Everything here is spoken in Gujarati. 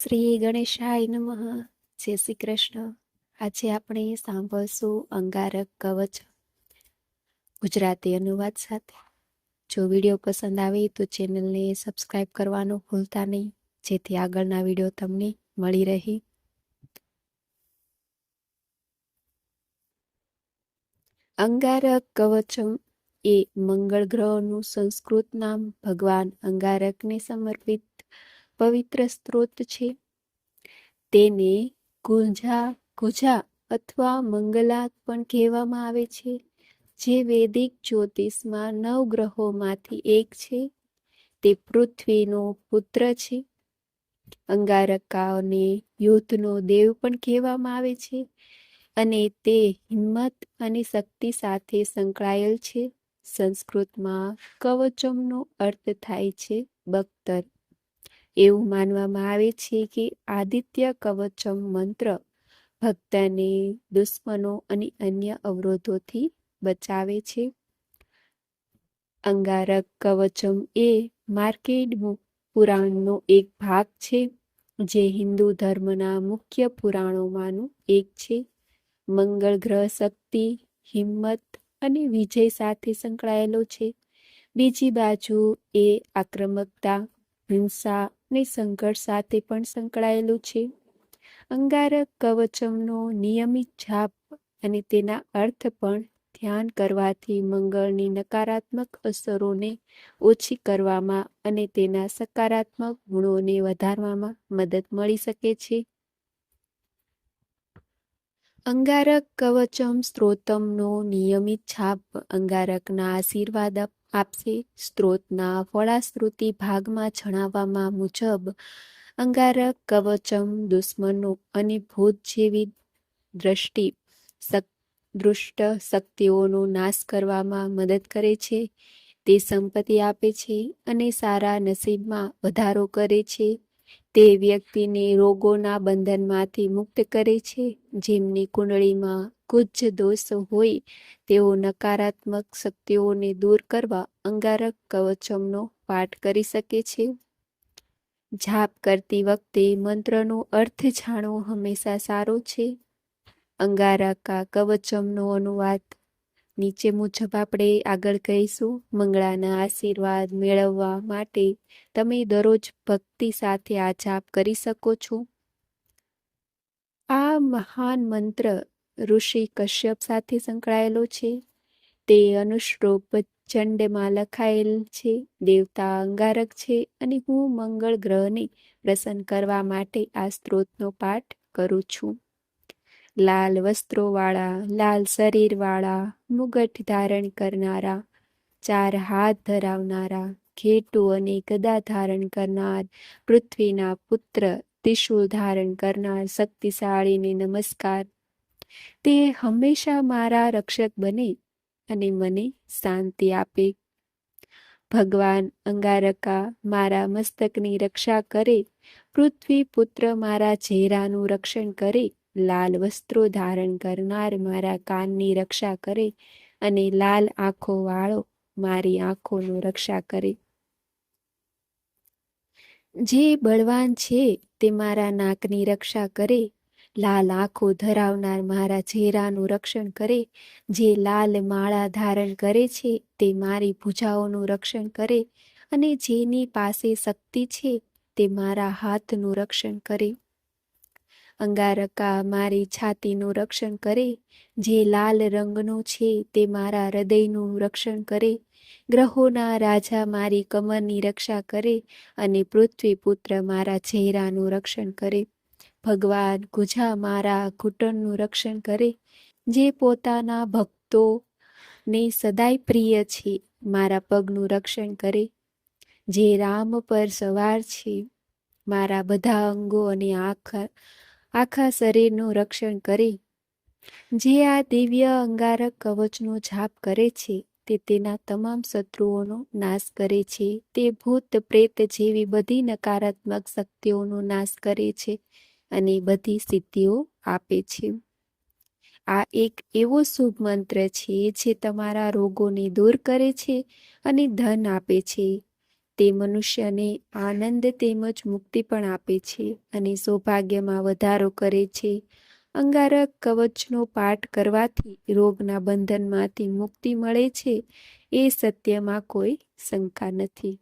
શ્રી ગણેશાય નમઃ. જય શ્રી કૃષ્ણ. આજે આપણે સાંભળશું અંગારક કવચ ગુજરાતી અનુવાદ સાથે. જો વિડીયો પસંદ આવે તો ચેનલને સબસ્ક્રાઇબ કરવાનું ભૂલતા નહીં, જેથી આગળના વિડીયો તમને મળી રહે. અંગારક કવચમ એ મંગળ ગ્રહનું સંસ્કૃત નામ ભગવાન અંગારકને સમર્પિત પવિત્ર સ્ત્રોત છે. તેને કુજા અથવા મંગલા પણ કહેવામાં આવે છે, જે વૈદિક જ્યોતિષમાં 9 ગ્રહોમાંથી એક છે. તે પૃથ્વીનો પુત્ર છે. અંગારકાને યુદ્ધનો દેવ પણ કહેવામાં આવે છે અને તે હિંમત અને શક્તિ સાથે સંકળાયેલ છે. સંસ્કૃતમાં કવચમનો અર્થ થાય છે બખ્તર. એવું માનવામાં આવે છે કે આદિત્ય કવચમ મંત્ર ભક્તને દુશ્મનો અને અન્ય અવરોધોથી બચાવે છે. અંગારક કવચમ એ માર્કેડ પુરાણનો એક ભાગ છે, જે હિન્દુ ધર્મના મુખ્ય પુરાણોમાંનું એક છે. મંગળ ગ્રહ શક્તિ, હિંમત અને વિજય સાથે સંકળાયેલો છે. બીજી બાજુ એ આક્રમકતા, હિંસા અને સંઘર્ષ સાથે પણ સંકળાયેલું છે. અંગારક કવચમનો નિયમિત જાપ અને તેના અર્થ પણ ધ્યાન કરવાથી મંગળની નકારાત્મક અસરોને ઓછી કરવામાં અને તેના સકારાત્મક ગુણોને વધારવામાં મદદ મળી શકે છે. અંગારક કવચમ સ્ત્રોતમનો નિયમિત જાપ અંગારકના આશીર્વાદ આપશે. સ્ત્રોતના ફળાશ્રુતિ ભાગમાં જણાવવામાં મુજબ અંગારક કવચમ દુશ્મનો અને ભૂત જેવી દુષ્ટ શક્તિઓનો નાશ કરવામાં મદદ કરે છે. તે સંપત્તિ આપે છે અને સારા નસીબમાં વધારો કરે છે. તે વ્યક્તિને રોગોના બંધનમાંથી મુક્ત કરે છે. જેમની કુંડળીમાં કુજ દોષ હોય તેઓ નકારાત્મક શક્તિઓને દૂર કરવા અંગારક કવચમનો પાઠ કરી શકે છે. જાપ કરતી વખતે મંત્રનો અર્થ જાણવો હંમેશા સારો છે. અંગારકા કવચમનો અનુવાદ નીચે મુજબ આપણે આગળ કહીશું. મંગળાના આશીર્વાદ મેળવવા માટે તમે દરરોજ ભક્તિ સાથે આ જાપ કરી શકો છો. આ મહાન મંત્ર ઋષિ કશ્યપ સાથે સંકળાયેલો છે. તે અનુશ્લોક ચંડમાં લખાયેલ છે. દેવતા અંગારક છે અને હું મંગળ ગ્રહને પ્રસન્ન કરવા માટે આ સ્ત્રોતનો પાઠ કરું છું. લાલ વસ્ત્રોવાળા, લાલ શરીરવાળા, મુગટ ધારણ કરનારા, 4 હાથ ધરાવનારા, ઘેટું અને ગદા ધારણ કરનાર, પૃથ્વીના પુત્ર, ત્રિશૂળ ધારણ કરનાર શક્તિશાળીને નમસ્કાર. તે હંમેશા મારા રક્ષક બને અને મને શાંતિ આપે. ભગવાન અંગારકા મારા મસ્તકની રક્ષા કરે. પૃથ્વી પુત્ર મારા ચહેરાનું રક્ષણ કરે. લાલ વસ્ત્રો ધારણ કરનાર મારા કાનની રક્ષા કરે અને લાલ આંખો વાળો મારી આંખોનું રક્ષા કરે. જે બળવાન છે તે મારા નાકની રક્ષા કરે. લાલ આંખો ધરાવનાર મારા ચહેરાનું રક્ષણ કરે. જે લાલ માળા ધારણ કરે છે તે મારી ભુજાઓનું રક્ષણ કરે અને જેની પાસે શક્તિ છે તે મારા હાથનું રક્ષણ કરે. અંગારકા મારી છાતીનું રક્ષણ કરે. જે લાલ રંગનો છે તે મારા હૃદયનું રક્ષણ કરે. ગ્રહોના રાજા મારી કમરની રક્ષા કરે અને પૃથ્વી પુત્ર મારા ચહેરાનું રક્ષણ કરે. ભગવાન કુજા મારા ઘૂંટણનું રક્ષણ કરે. જે પોતાના ભક્તોને સદાય પ્રિય છે મારા પગનું રક્ષણ કરે. જે રામ પર સવાર છે મારા બધા અંગો અને આખા શરીરનું રક્ષણ કરે. જે આ દિવ્ય અંગારક કવચનો જાપ કરે છે તે તેના તમામ શત્રુઓનો નાશ કરે છે. તે ભૂત પ્રેત જેવી બધી નકારાત્મક શક્તિઓનો નાશ કરે છે અને બધી સિદ્ધિઓ આપે છે. આ એક એવો શુભ મંત્ર છે જે તમારા રોગોને દૂર કરે છે અને ધન આપે છે. તે મનુષ્યને આનંદ તેમજ મુક્તિ પણ આપે છે અને સૌભાગ્યમાં વધારો કરે છે. અંગારક કવચનો પાઠ કરવાથી રોગના બંધનમાંથી મુક્તિ મળે છે, એ સત્યમાં કોઈ શંકા નથી.